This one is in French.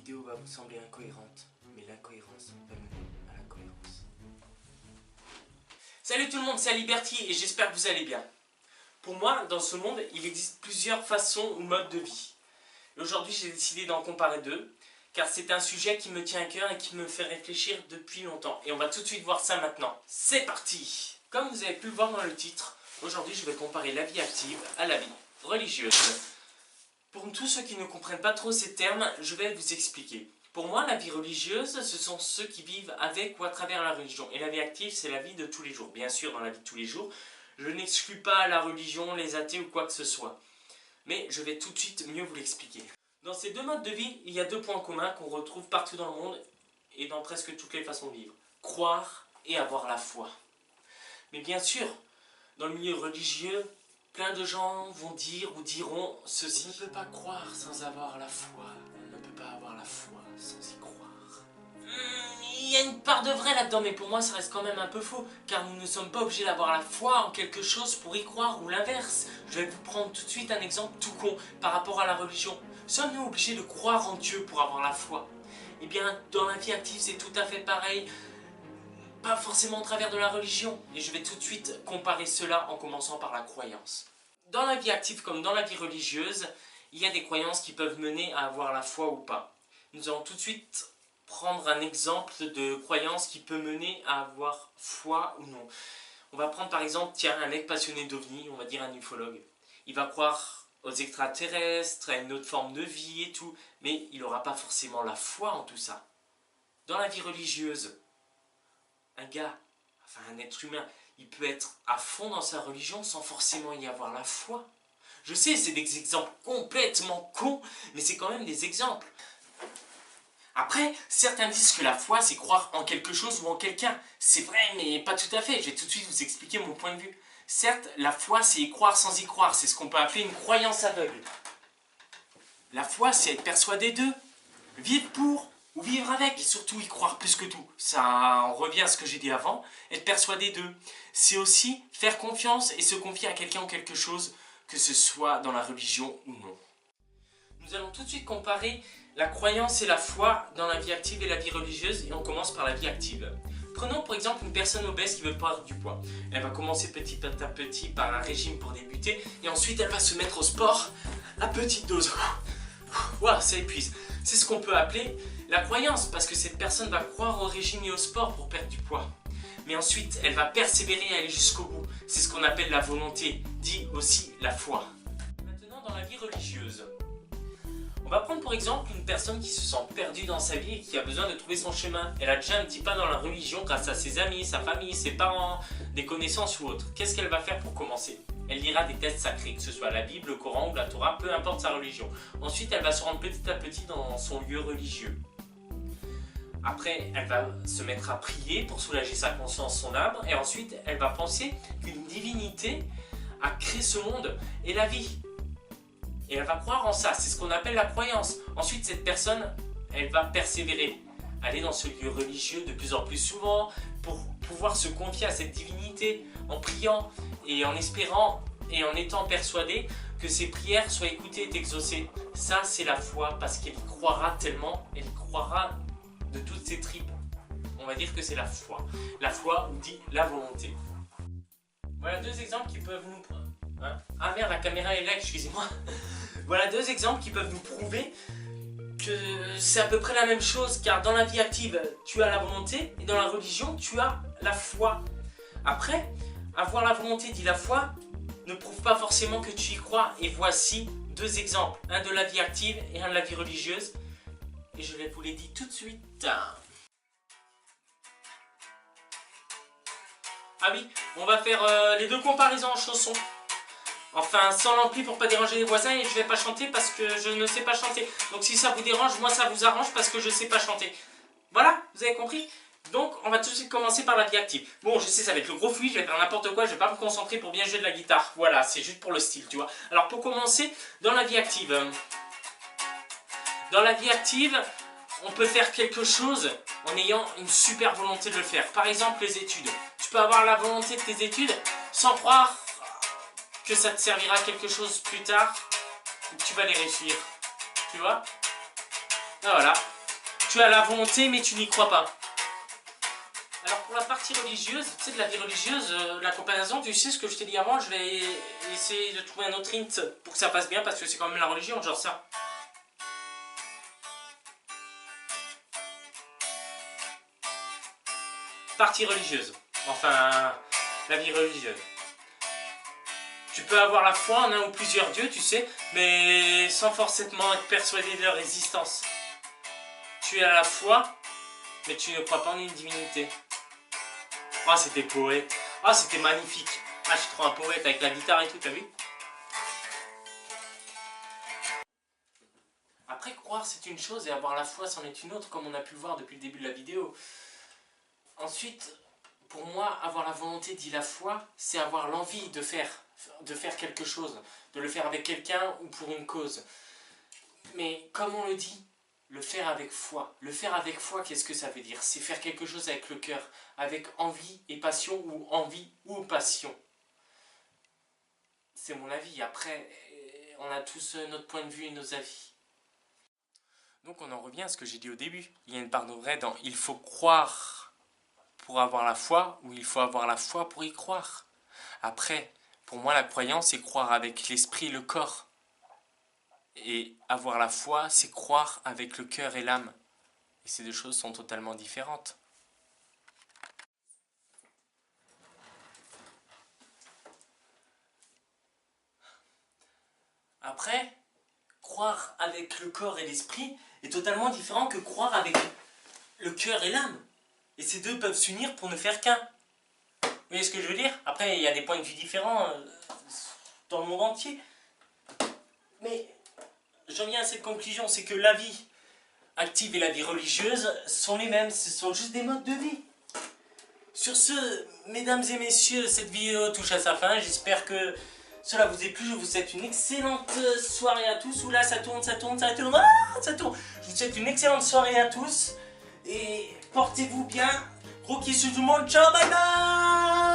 vidéo va vous sembler incohérente, mais l'incohérence va mener à la cohérence. Salut tout le monde, c'est Liberty et j'espère que vous allez bien. Pour moi, dans ce monde, il existe plusieurs façons ou modes de vie. Et aujourd'hui, j'ai décidé d'en comparer deux, car c'est un sujet qui me tient à cœur et qui me fait réfléchir depuis longtemps. Et on va tout de suite voir ça maintenant. C'est parti! Comme vous avez pu le voir dans le titre, aujourd'hui je vais comparer la vie active à la vie religieuse. Pour tous ceux qui ne comprennent pas trop ces termes, je vais vous expliquer. Pour moi, la vie religieuse, ce sont ceux qui vivent avec ou à travers la religion. Et la vie active, c'est la vie de tous les jours. Bien sûr, dans la vie de tous les jours, je n'exclus pas la religion, les athées ou quoi que ce soit. Mais je vais tout de suite mieux vous l'expliquer. Dans ces deux modes de vie, il y a deux points communs qu'on retrouve partout dans le monde et dans presque toutes les façons de vivre. Croire et avoir la foi. Mais bien sûr, dans le milieu religieux, plein de gens vont dire ou diront ceci. On ne peut pas croire sans avoir la foi. On ne peut pas avoir la foi sans y croire. Il y a une part de vrai là-dedans, mais pour moi ça reste quand même un peu faux, car nous ne sommes pas obligés d'avoir la foi en quelque chose pour y croire, ou l'inverse. Je vais vous prendre tout de suite un exemple tout con par rapport à la religion. Sommes-nous obligés de croire en Dieu pour avoir la foi? Eh bien, dans la vie active, c'est tout à fait pareil. Pas forcément au travers de la religion. Et je vais tout de suite comparer cela en commençant par la croyance. Dans la vie active comme dans la vie religieuse, il y a des croyances qui peuvent mener à avoir la foi ou pas. Nous allons tout de suite prendre un exemple de croyance qui peut mener à avoir foi ou non. On va prendre par exemple, tiens, un mec passionné d'OVNI, on va dire un ufologue. Il va croire aux extraterrestres, à une autre forme de vie et tout, mais il n'aura pas forcément la foi en tout ça. Dans la vie religieuse, un gars, enfin un être humain, il peut être à fond dans sa religion sans forcément y avoir la foi. Je sais, c'est des exemples complètement cons, mais c'est quand même des exemples. Après, certains disent que la foi, c'est croire en quelque chose ou en quelqu'un. C'est vrai, mais pas tout à fait. Je vais tout de suite vous expliquer mon point de vue. Certes, la foi, c'est y croire sans y croire. C'est ce qu'on peut appeler une croyance aveugle. La foi, c'est être persuadé d'eux. Vivre pour ou vivre avec. Et surtout y croire plus que tout. Ça en revient à ce que j'ai dit avant. Être persuadé d'eux. C'est aussi faire confiance et se confier à quelqu'un ou quelque chose, que ce soit dans la religion ou non. Nous allons tout de suite comparer la croyance et la foi dans la vie active et la vie religieuse, et on commence par la vie active. Prenons pour exemple une personne obèse qui veut perdre du poids. Elle va commencer petit à petit par un régime pour débuter, et ensuite elle va se mettre au sport à petite dose. Waouh, ça épuise. C'est ce qu'on peut appeler la croyance, parce que cette personne va croire au régime et au sport pour perdre du poids. Mais ensuite, elle va persévérer et aller jusqu'au bout. C'est ce qu'on appelle la volonté, dit aussi la foi. Maintenant, dans la vie religieuse. On va prendre pour exemple une personne qui se sent perdue dans sa vie et qui a besoin de trouver son chemin. Elle a déjà un petit pas dans la religion grâce à ses amis, sa famille, ses parents, des connaissances ou autres. Qu'est-ce qu'elle va faire pour commencer? Elle lira des textes sacrés, que ce soit la Bible, le Coran ou la Torah, peu importe sa religion. Ensuite, elle va se rendre petit à petit dans son lieu religieux. Après, elle va se mettre à prier pour soulager sa conscience, son âme. Et ensuite, elle va penser qu'une divinité a créé ce monde et la vie. Et elle va croire en ça, c'est ce qu'on appelle la croyance. Ensuite, cette personne, elle va persévérer, aller dans ce lieu religieux de plus en plus souvent pour pouvoir se confier à cette divinité en priant et en espérant et en étant persuadée que ses prières soient écoutées et exaucées. Ça, c'est la foi, parce qu'elle y croira tellement, elle y croira de toutes ses tripes. On va dire que c'est la foi. La foi ou dit la volonté. Voilà deux exemples qui peuvent nous... Ah merde, la caméra est là, excusez-moi. Voilà deux exemples qui peuvent nous prouver que c'est à peu près la même chose, car dans la vie active, tu as la volonté, et dans la religion, tu as la foi. Après, avoir la volonté dit la foi ne prouve pas forcément que tu y crois, et voici deux exemples, un de la vie active et un de la vie religieuse, et je vais vous les dire tout de suite. Ah oui, on va faire les deux comparaisons en chanson. Enfin, sans l'ampli pour pas déranger les voisins, et je vais pas chanter parce que je ne sais pas chanter. Donc si ça vous dérange, moi ça vous arrange parce que je sais pas chanter. Voilà, vous avez compris? Donc on va tout de suite commencer par la vie active. Bon, je sais, ça va être le gros fouillis, je vais faire n'importe quoi, je vais pas me concentrer pour bien jouer de la guitare. Voilà, c'est juste pour le style, tu vois. Alors pour commencer, dans la vie active. Dans la vie active, on peut faire quelque chose en ayant une super volonté de le faire. Par exemple, les études. Tu peux avoir la volonté de tes études sans croire que ça te servira à quelque chose plus tard et que tu vas les réussir. Tu vois? Ah, voilà. Tu as la volonté, mais tu n'y crois pas. Alors pour la partie religieuse, tu sais, de la vie religieuse, la comparaison, tu sais ce que je t'ai dit avant, je vais essayer de trouver un autre hint pour que ça passe bien, parce que c'est quand même la religion, genre ça. Partie religieuse. Enfin, la vie religieuse. Tu peux avoir la foi en un ou plusieurs dieux, tu sais, mais sans forcément être persuadé de leur existence. Tu as la foi, mais tu ne crois pas en une divinité. Ah, c'était poète. Ah, c'était magnifique. Ah, je suis trop un poète avec la guitare et tout, t'as vu? Après, croire c'est une chose et avoir la foi c'en est une autre, comme on a pu le voir depuis le début de la vidéo. Ensuite, pour moi, avoir la volonté dit la foi, c'est avoir l'envie de faire quelque chose, de le faire avec quelqu'un ou pour une cause. Mais comme on le dit, le faire avec foi. Le faire avec foi, qu'est-ce que ça veut dire? C'est faire quelque chose avec le cœur, avec envie et passion, ou envie ou passion. C'est mon avis. Après, on a tous notre point de vue et nos avis. Donc on en revient à ce que j'ai dit au début. Il y a une part de vrai dans « il faut croire pour avoir la foi » ou « il faut avoir la foi pour y croire ». Après, pour moi, la croyance, c'est croire avec l'esprit et le corps. Et avoir la foi, c'est croire avec le cœur et l'âme. Et ces deux choses sont totalement différentes. Après, croire avec le corps et l'esprit est totalement différent que croire avec le cœur et l'âme. Et ces deux peuvent s'unir pour ne faire qu'un. Vous voyez ce que je veux dire? Après, il y a des points de vue différents dans le monde entier. Mais j'en viens à cette conclusion, c'est que la vie active et la vie religieuse sont les mêmes, ce sont juste des modes de vie. Sur ce, mesdames et messieurs, cette vidéo touche à sa fin, j'espère que cela vous a plu, je vous souhaite une excellente soirée à tous. Oula, ça tourne, ça tourne, ça tourne, ça tourne. Je vous souhaite une excellente soirée à tous, et portez-vous bien, gros kiss sur tout le monde, ciao, bye bye.